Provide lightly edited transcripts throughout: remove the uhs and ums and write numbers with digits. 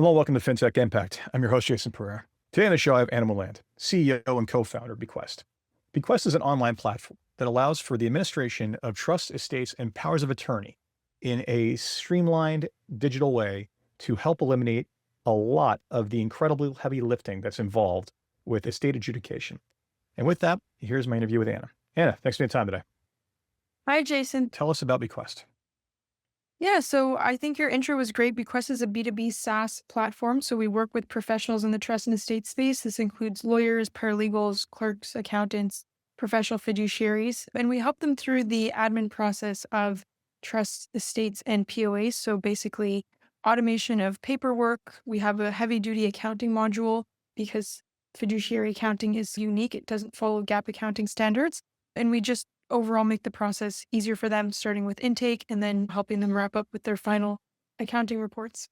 Hello, welcome to FinTech Impact. I'm your host, Jason Pereira. Today on the show, I have Anna Mouland, CEO and co-founder of Bequest. Bequest is an online platform that allows for the administration of trusts, estates, and powers of attorney in a streamlined digital way to help eliminate a lot of the incredibly heavy lifting that's involved with estate adjudication. And with that, here's my interview with Anna. Anna, thanks for your time today. Hi, Jason. Tell us about Bequest. Yeah, so I think your intro was great. Bequest is a B2B SaaS platform. So we work with professionals in the trust and estate space. This includes lawyers, paralegals, clerks, accountants, professional fiduciaries, and we help them through the admin process of trusts, estates, and POAs. So basically, automation of paperwork. We have a heavy duty accounting module because fiduciary accounting is unique. It doesn't follow GAAP accounting standards. And we just overall make the process easier for them, starting with intake and then helping them wrap up with their final accounting reports.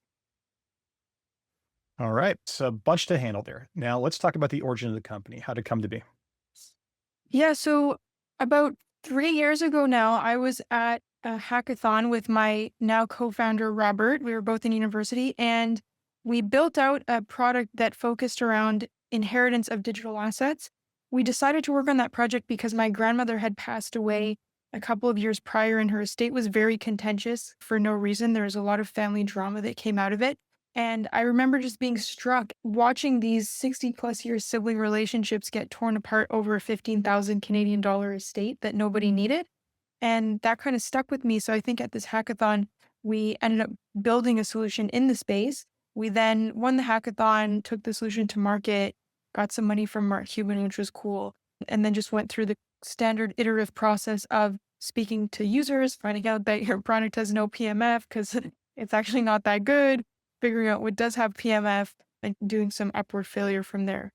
All right, it's a bunch to handle there. Now let's talk about the origin of the company, how did it come to be? Yeah, so about 3 years ago now, I was at a hackathon with my now co-founder, Robert. We were both in university, and we built out a product that focused around inheritance of digital assets. We decided to work on that project because my grandmother had passed away a couple of years prior, and her estate was very contentious for no reason. There was a lot of family drama that came out of it. And I remember just being struck watching these 60 plus year sibling relationships get torn apart over a 15,000 Canadian dollar estate that nobody needed. And that kind of stuck with me. So I think at this hackathon, we ended up building a solution in the space. We then won the hackathon, took the solution to market, got some money from Mark Cuban, which was cool, and then just went through the standard iterative process of speaking to users, finding out that your product has no PMF because it's actually not that good, figuring out what does have PMF, and doing some upward failure from there.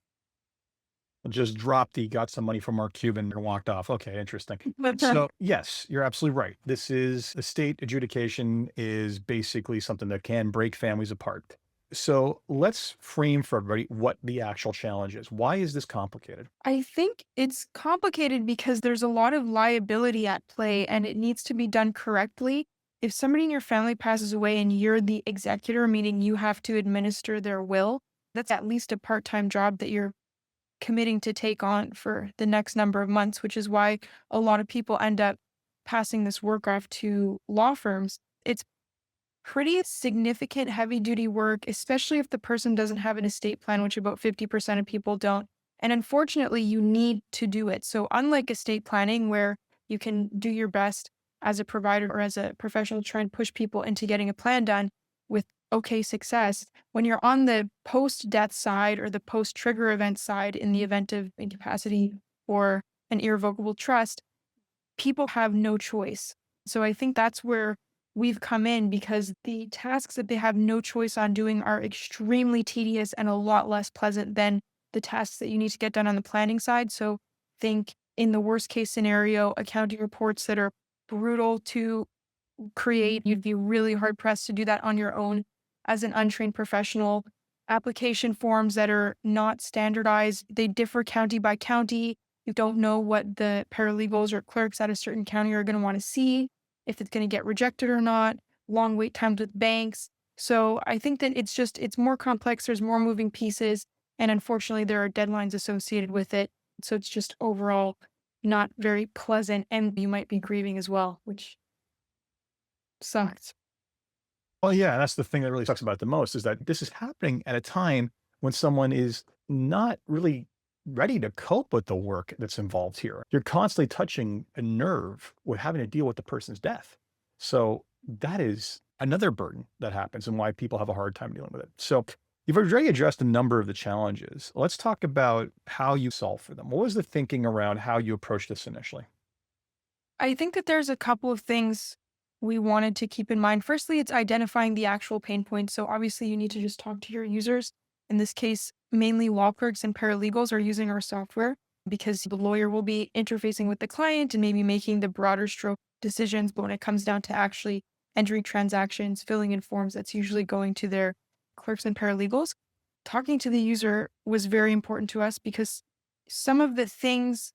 Just dropped got some money from Mark Cuban and walked off. Okay, interesting. So yes, you're absolutely right. This is estate adjudication is basically something that can break families apart. So let's frame for everybody what the actual challenge is. Why is this complicated? I think it's complicated because there's a lot of liability at play and it needs to be done correctly. If somebody in your family passes away and you're the executor, meaning you have to administer their will, that's at least a part-time job that you're committing to take on for the next number of months, which is why a lot of people end up passing this work off to law firms. It's pretty significant heavy duty work, especially if the person doesn't have an estate plan, which about 50% of people don't. And unfortunately, you need to do it. So unlike estate planning, where you can do your best as a provider or as a professional to try and push people into getting a plan done with okay success, when you're on the post-death side or the post-trigger event side in the event of incapacity or an irrevocable trust, people have no choice. So I think that's where we've come in because the tasks that they have no choice on doing are extremely tedious and a lot less pleasant than the tasks that you need to get done on the planning side. So think in the worst case scenario, accounting reports that are brutal to create. You'd be really hard pressed to do that on your own as an untrained professional. Application forms that are not standardized, they differ county by county. You don't know what the paralegals or clerks at a certain county are going to want to see, if it's going to get rejected or not, long wait times with banks. So I think that it's more complex. There's more moving pieces. And unfortunately, there are deadlines associated with it. So it's just overall not very pleasant. And you might be grieving as well, which sucks. Well, yeah, that's the thing that really sucks about it the most is that this is happening at a time when someone is not really ready to cope with the work that's involved here. You're constantly touching a nerve with having to deal with the person's death. So that is another burden that happens and why people have a hard time dealing with it. So you've already addressed a number of the challenges. Let's talk about how you solve for them. What was the thinking around how you approached this initially? I think that there's a couple of things we wanted to keep in mind. Firstly, it's identifying the actual pain points. So obviously you need to just talk to your users. In this case, mainly law clerks and paralegals are using our software because the lawyer will be interfacing with the client and maybe making the broader stroke decisions. But when it comes down to actually entering transactions, filling in forms, that's usually going to their clerks and paralegals. Talking to the user was very important to us because some of the things,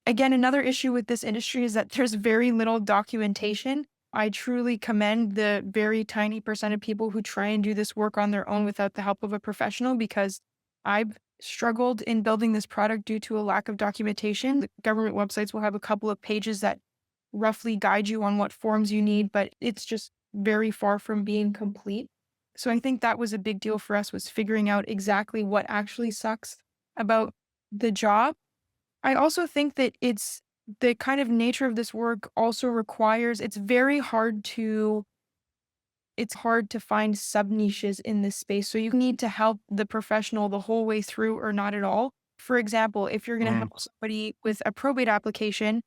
again, another issue with this industry is that there's very little documentation. I truly commend the very tiny percent of people who try and do this work on their own without the help of a professional, because I've struggled in building this product due to a lack of documentation. The government websites will have a couple of pages that roughly guide you on what forms you need, but it's just very far from being complete. So I think that was a big deal for us, was figuring out exactly what actually sucks about the job. I also think that it's the kind of nature of this work also requires, it's hard to find sub niches in this space. So you need to help the professional the whole way through or not at all. For example, if you're going to Mm, help somebody with a probate application,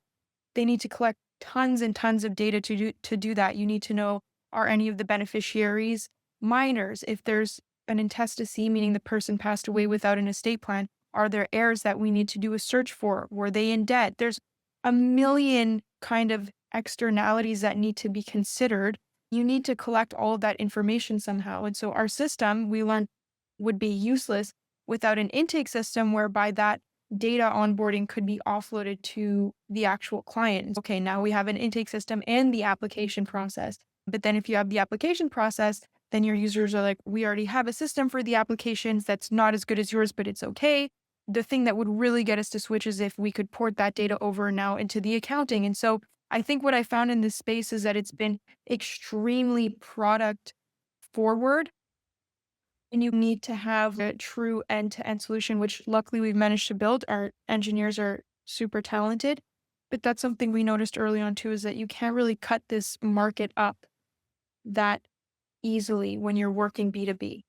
they need to collect tons and tons of data to do that. You need to know, are any of the beneficiaries minors? If there's an intestacy, meaning the person passed away without an estate plan, are there heirs that we need to do a search for? Were they in debt? There's a million kind of externalities that need to be considered. You need to collect all of that information somehow. And so our system, we learned, would be useless without an intake system whereby that data onboarding could be offloaded to the actual client. Okay, now we have an intake system and the application process. But then if you have the application process, then your users are like, we already have a system for the applications that's not as good as yours, but it's okay. The thing that would really get us to switch is if we could port that data over now into the accounting. And so I think what I found in this space is that it's been extremely product forward, and you need to have a true end-to-end solution, which luckily we've managed to build. Our engineers are super talented, but that's something we noticed early on too, is that you can't really cut this market up that easily when you're working B2B.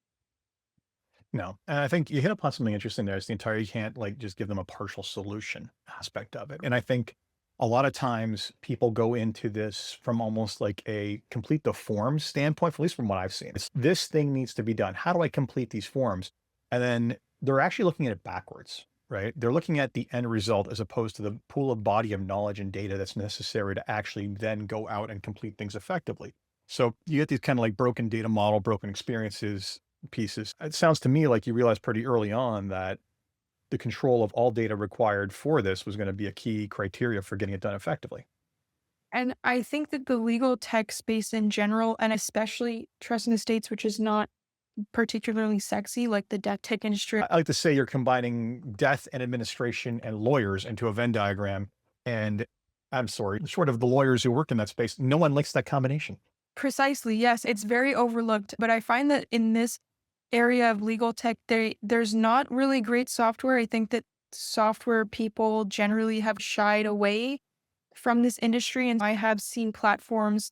no. And I think you hit upon something interesting there. Is the entire, you can't like just give them a partial solution aspect of it. And I think a lot of times people go into this from almost like a complete the forms standpoint, at least from what I've seen. It's, this thing needs to be done. How do I complete these forms? And then they're actually looking at it backwards, right? They're looking at the end result as opposed to the pool of body of knowledge and data that's necessary to actually then go out and complete things effectively. So you get these kind of like broken data model, broken experiences pieces. It sounds to me like you realized pretty early on that the control of all data required for this was going to be a key criteria for getting it done effectively. And I think that the legal tech space in general, and especially trust in the States, which is not particularly sexy, like the death tech industry. I like to say you're combining death and administration and lawyers into a Venn diagram. And I'm sorry, short of the lawyers who work in that space, no one likes that combination. Precisely, yes, it's very overlooked. But I find that in this area of legal tech, there's not really great software. I think that software people generally have shied away from this industry. And I have seen platforms,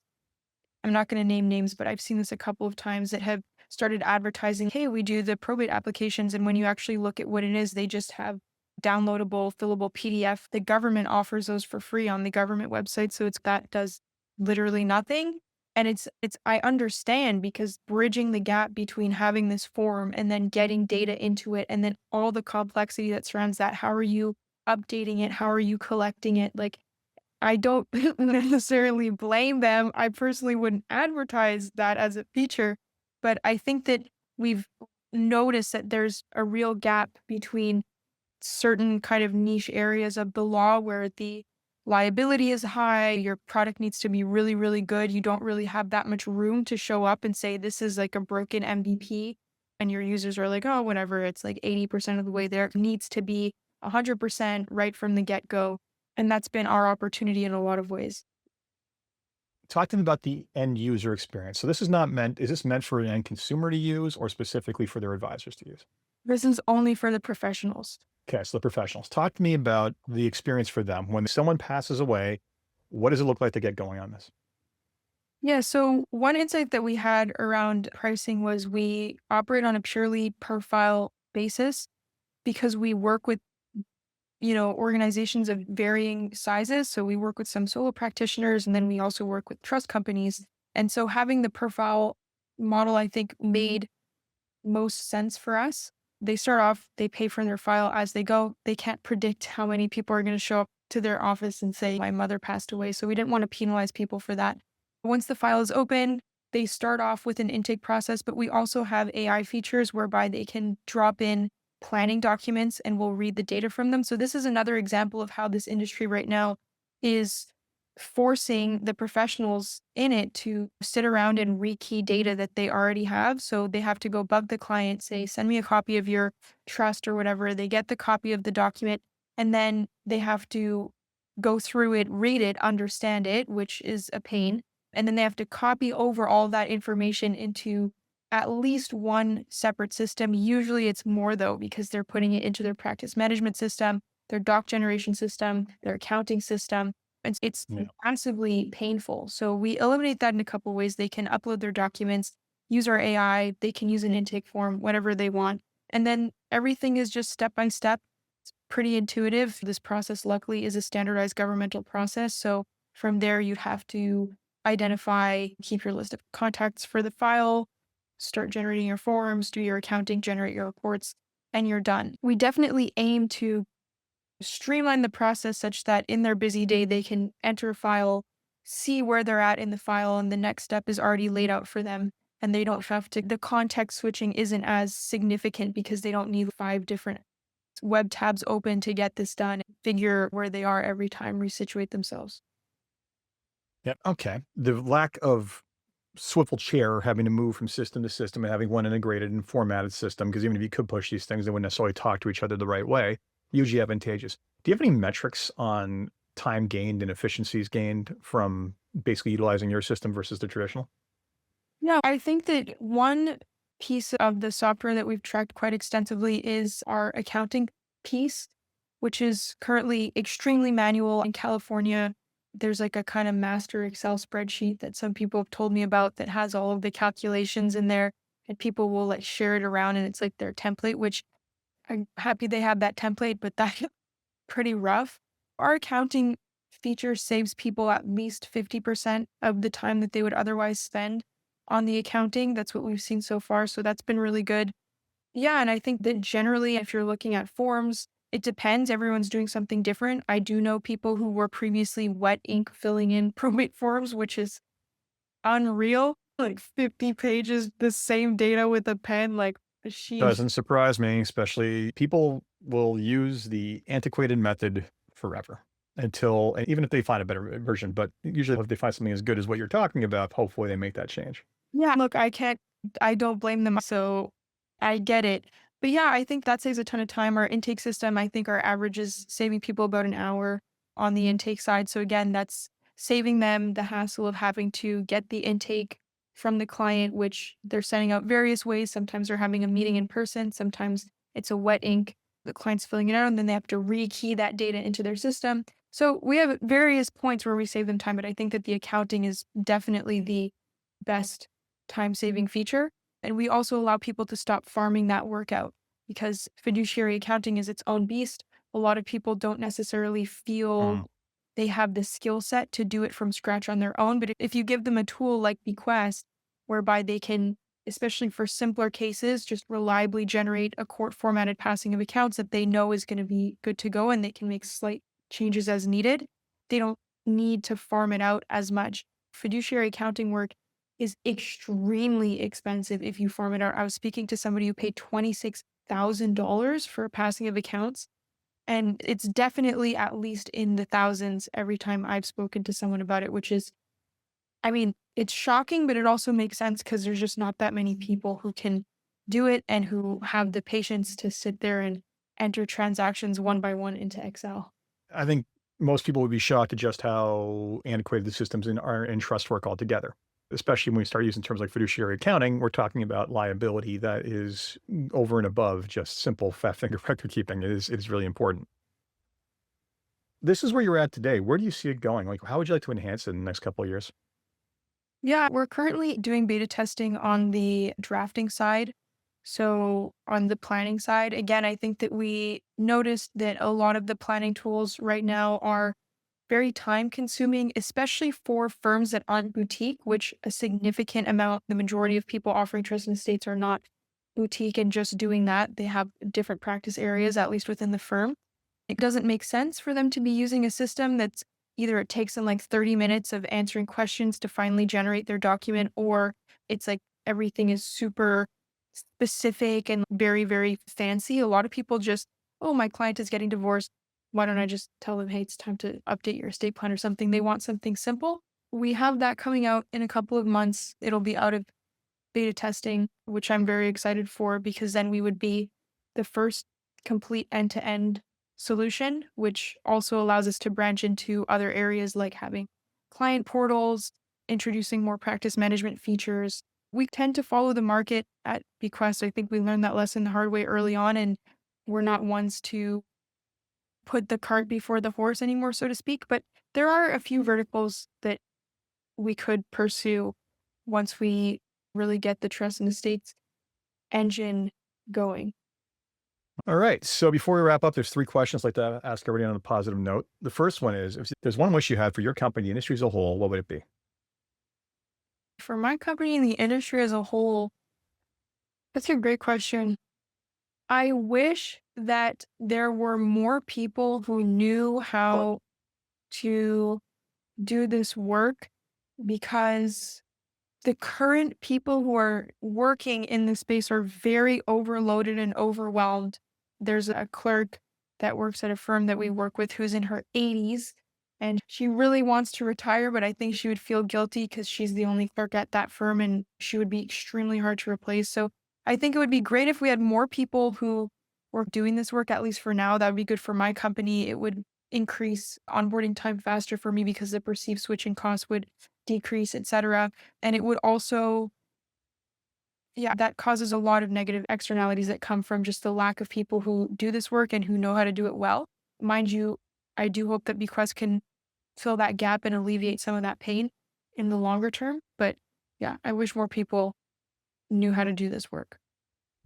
I'm not going to name names, but I've seen this a couple of times, that have started advertising, hey, we do the probate applications. And when you actually look at what it is, they just have downloadable, fillable PDF. The government offers those for free on the government website. So it's that does literally nothing. And I understand, because bridging the gap between having this form and then getting data into it and then all the complexity that surrounds that. How are you updating it? How are you collecting it? Like, I don't necessarily blame them. I personally wouldn't advertise that as a feature, but I think that we've noticed that there's a real gap between certain kind of niche areas of the law where the liability is high, your product needs to be really, really good. You don't really have that much room to show up and say, this is like a broken MVP. And your users are like, oh, whatever, it's like 80% of the way there. It needs to be 100% right from the get go. And that's been our opportunity in a lot of ways. Talk to me about the end user experience. So this is not meant, is this meant for an end consumer to use or specifically for their advisors to use? This is only for the professionals. Okay, so the professionals. Talk to me about the experience for them. When someone passes away, what does it look like to get going on this? Yeah, so one insight that we had around pricing was we operate on a purely per file basis, because we work with, organizations of varying sizes. So we work with some solo practitioners, and then we also work with trust companies. And so having the per file model, I think, made most sense for us. They start off, they pay for their file as they go. They can't predict how many people are going to show up to their office and say, my mother passed away. So we didn't want to penalize people for that. Once the file is open, they start off with an intake process, but we also have AI features whereby they can drop in planning documents and we'll read the data from them. So this is another example of how this industry right now is forcing the professionals in it to sit around and rekey data that they already have. So they have to go bug the client, say, send me a copy of your trust or whatever. They get the copy of the document, and then they have to go through it, read it, understand it, which is a pain. And then they have to copy over all that information into at least one separate system. Usually it's more though, because they're putting it into their practice management system, their doc generation system, their accounting system. It's Yeah. massively painful. So we eliminate that in a couple ways. They can upload their documents, use our AI, they can use an intake form, whatever they want. And then everything is just step by step. It's pretty intuitive. This process, luckily, is a standardized governmental process. So from there, you'd have to identify, keep your list of contacts for the file, start generating your forms, do your accounting, generate your reports, and you're done. We definitely aim to streamline the process such that in their busy day, they can enter a file, see where they're at in the file, and the next step is already laid out for them. And they don't have to, the context switching isn't as significant because they don't need 5 different web tabs open to get this done, figure where they are every time, resituate themselves. Yeah. Okay. The lack of swivel chair having to move from system to system and having one integrated and formatted system, because even if you could push these things, they wouldn't necessarily talk to each other the right way, usually advantageous. Do you have any metrics on time gained and efficiencies gained from basically utilizing your system versus the traditional? No, I think that one piece of the software that we've tracked quite extensively is our accounting piece, which is currently extremely manual. In California, there's like a kind of master Excel spreadsheet that some people have told me about that has all of the calculations in there, and people will like share it around and it's like their template, which I'm happy they have that template, but that's pretty rough. Our accounting feature saves people at least 50% of the time that they would otherwise spend on the accounting. That's what we've seen so far. So that's been really good. Yeah. And I think that generally, if you're looking at forms, it depends. Everyone's doing something different. I do know people who were previously wet ink filling in probate forms, which is unreal. Like 50 pages, the same data with a pen. Like, sheesh. Doesn't surprise me, especially people will use the antiquated method forever until, and even if they find a better version, but usually if they find something as good as what you're talking about, hopefully they make that change. Yeah, look, I don't blame them. So I get it. But yeah, I think that saves a ton of time. Our intake system, I think our average is saving people about an hour on the intake side. So again, that's saving them the hassle of having to get the intake from the client, which they're sending out various ways. Sometimes they're having a meeting in person. Sometimes it's a wet ink. The client's filling it out and then they have to rekey that data into their system. So we have various points where we save them time, but I think that the accounting is definitely the best time saving feature. And we also allow people to stop farming that work out because fiduciary accounting is its own beast. A lot of people don't necessarily Mm. feel they have the skill set to do it from scratch on their own. But if you give them a tool like Bequest, whereby they can, especially for simpler cases, just reliably generate a court formatted passing of accounts that they know is going to be good to go and they can make slight changes as needed, they don't need to farm it out as much. Fiduciary accounting work is extremely expensive if you farm it out. I was speaking to somebody who paid $26,000 for a passing of accounts, and it's definitely at least in the thousands every time I've spoken to someone about it, which is, I mean, it's shocking, but it also makes sense because there's just not that many people who can do it and who have the patience to sit there and enter transactions one by one into Excel. I think most people would be shocked at just how antiquated the systems are in trust work altogether. Especially when we start using terms like fiduciary accounting, we're talking about liability that is over and above just simple fat finger record keeping. It is really important. This is where you're at today. Where do you see it going? Like, how would you like to enhance it in the next couple of years? Yeah, we're currently doing beta testing on the drafting side. So, on the planning side, again, I think that we noticed that a lot of the planning tools right now are very time consuming, especially for firms that aren't boutique, which a significant amount, the majority of people offering trust and estates are not boutique and just doing that. They have different practice areas, at least within the firm. It doesn't make sense for them to be using a system that's either it takes them like 30 minutes of answering questions to finally generate their document, or it's like everything is super specific and very, very fancy. A lot of people just, oh, my client is getting divorced. why don't I just tell them, hey, it's time to update your estate plan or something? They want something simple. We have that coming out in a couple of months. It'll be out of beta testing, which I'm very excited for because then we would be the first complete end-to-end solution, which also allows us to branch into other areas like having client portals, introducing more practice management features. We tend to follow the market at Bequest. I think we learned that lesson the hard way early on, and we're not ones to put the cart before the horse anymore, so to speak. But there are a few verticals that we could pursue once we really get the trust in the states engine going. All right. So before we wrap up, there's 3 questions I'd like to ask everybody on a positive note. The first one is, if there's one wish you had for your company, the industry as a whole, what would it be? For my company and the industry as a whole, that's a great question. I wish that there were more people who knew how to do this work because the current people who are working in this space are very overloaded and overwhelmed. There's a clerk that works at a firm that we work with who's in her 80s and she really wants to retire, but I think she would feel guilty because she's the only clerk at that firm and she would be extremely hard to replace. So I think it would be great if we had more people who were doing this work, at least for now. That would be good for my company. It would increase onboarding time faster for me because the perceived switching costs would decrease, etc. And it would also, yeah, that causes a lot of negative externalities that come from just the lack of people who do this work and who know how to do it well. Mind you, I do hope that Bequest can fill that gap and alleviate some of that pain in the longer term. But yeah, I wish more people knew how to do this work.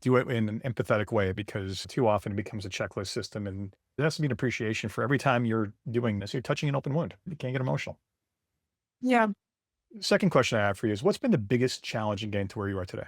Do it in an empathetic way, because too often it becomes a checklist system, and there has to be an appreciation for every time you're doing this. You're touching an open wound. You can't get emotional. Yeah. Second question I have for you is, what's been the biggest challenge in getting to where you are today?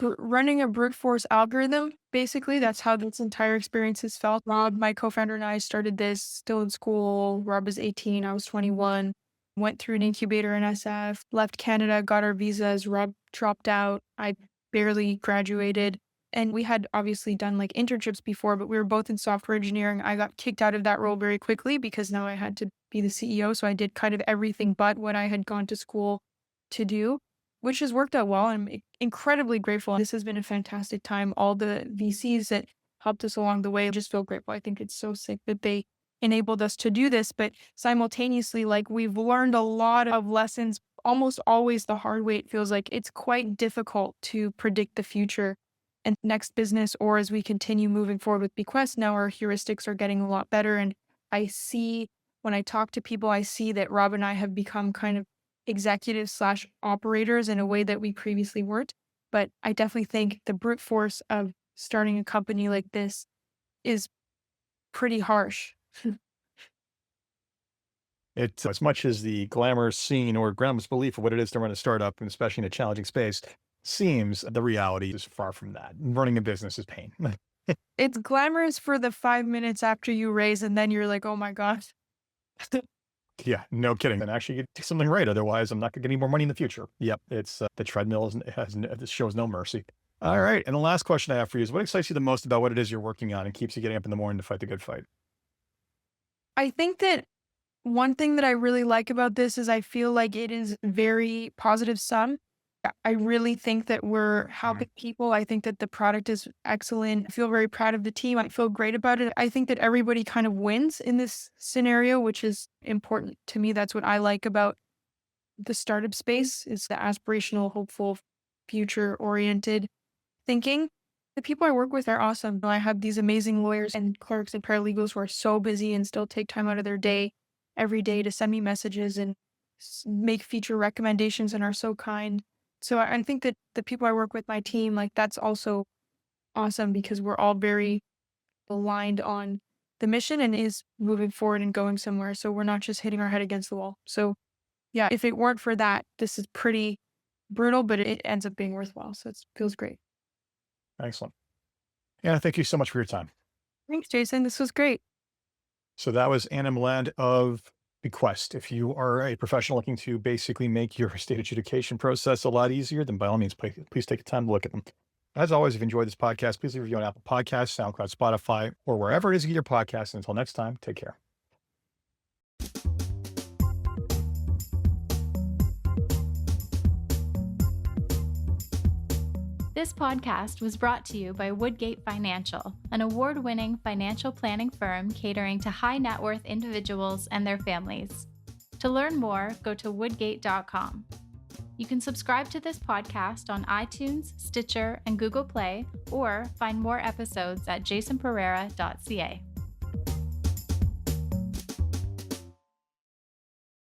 Running a brute force algorithm, basically, that's how this entire experience has felt. Rob, my co-founder, and I started this still in school. Rob was 18, I was 21. Went through an incubator in SF, left Canada, got our visas. Rob dropped out. I barely graduated. And we had obviously done like internships before, but we were both in software engineering. I got kicked out of that role very quickly because now I had to be the CEO. So I did kind of everything but what I had gone to school to do, which has worked out well. I'm incredibly grateful. This has been a fantastic time. All the VCs that helped us along the way, I just feel grateful. I think it's so sick that they enabled us to do this, but simultaneously, like, we've learned a lot of lessons, almost always the hard way. It feels like it's quite difficult to predict the future and next business, or as we continue moving forward with Bequest, now our heuristics are getting a lot better. And I see, when I talk to people, I see that Rob and I have become kind of executives slash operators in a way that we previously weren't. But I definitely think the brute force of starting a company like this is pretty harsh. It's as much as the glamorous scene or glamorous belief of what it is to run a startup, and especially in a challenging space, seems, the reality is far from that. Running a business is pain. It's glamorous for the 5 minutes after you raise, and then you're like, oh my gosh. Yeah, no kidding. And actually, you do something right. Otherwise, I'm not going to get any more money in the future. Yep, it's the treadmill this shows no mercy. All right. And the last question I have for you is, what excites you the most about what it is you're working on and keeps you getting up in the morning to fight the good fight? I think that one thing that I really like about this is I feel like it is very positive sum. I really think that we're helping people. I think that the product is excellent. I feel very proud of the team. I feel great about it. I think that everybody kind of wins in this scenario, which is important to me. That's what I like about the startup space, is the aspirational, hopeful, future oriented thinking. The people I work with are awesome. I have these amazing lawyers and clerks and paralegals who are so busy and still take time out of their day every day to send me messages and make feature recommendations and are so kind. So I think that the people I work with, my team, like, that's also awesome because we're all very aligned on the mission and is moving forward and going somewhere. So we're not just hitting our head against the wall. So yeah, if it weren't for that, this is pretty brutal, but it ends up being worthwhile. So it feels great. Excellent. Anna, thank you so much for your time. Thanks, Jason. This was great. So that was Anna Mouland of Bequest. If you are a professional looking to basically make your estate adjudication process a lot easier, then by all means, please take the time to look at them. As always, if you enjoyed this podcast, please leave a review on Apple Podcasts, SoundCloud, Spotify, or wherever it is you get your podcasts. And until next time, take care. This podcast was brought to you by Woodgate Financial, an award-winning financial planning firm catering to high net worth individuals and their families. To learn more, go to woodgate.com. You can subscribe to this podcast on iTunes, Stitcher, and Google Play, or find more episodes at jasonpereira.ca.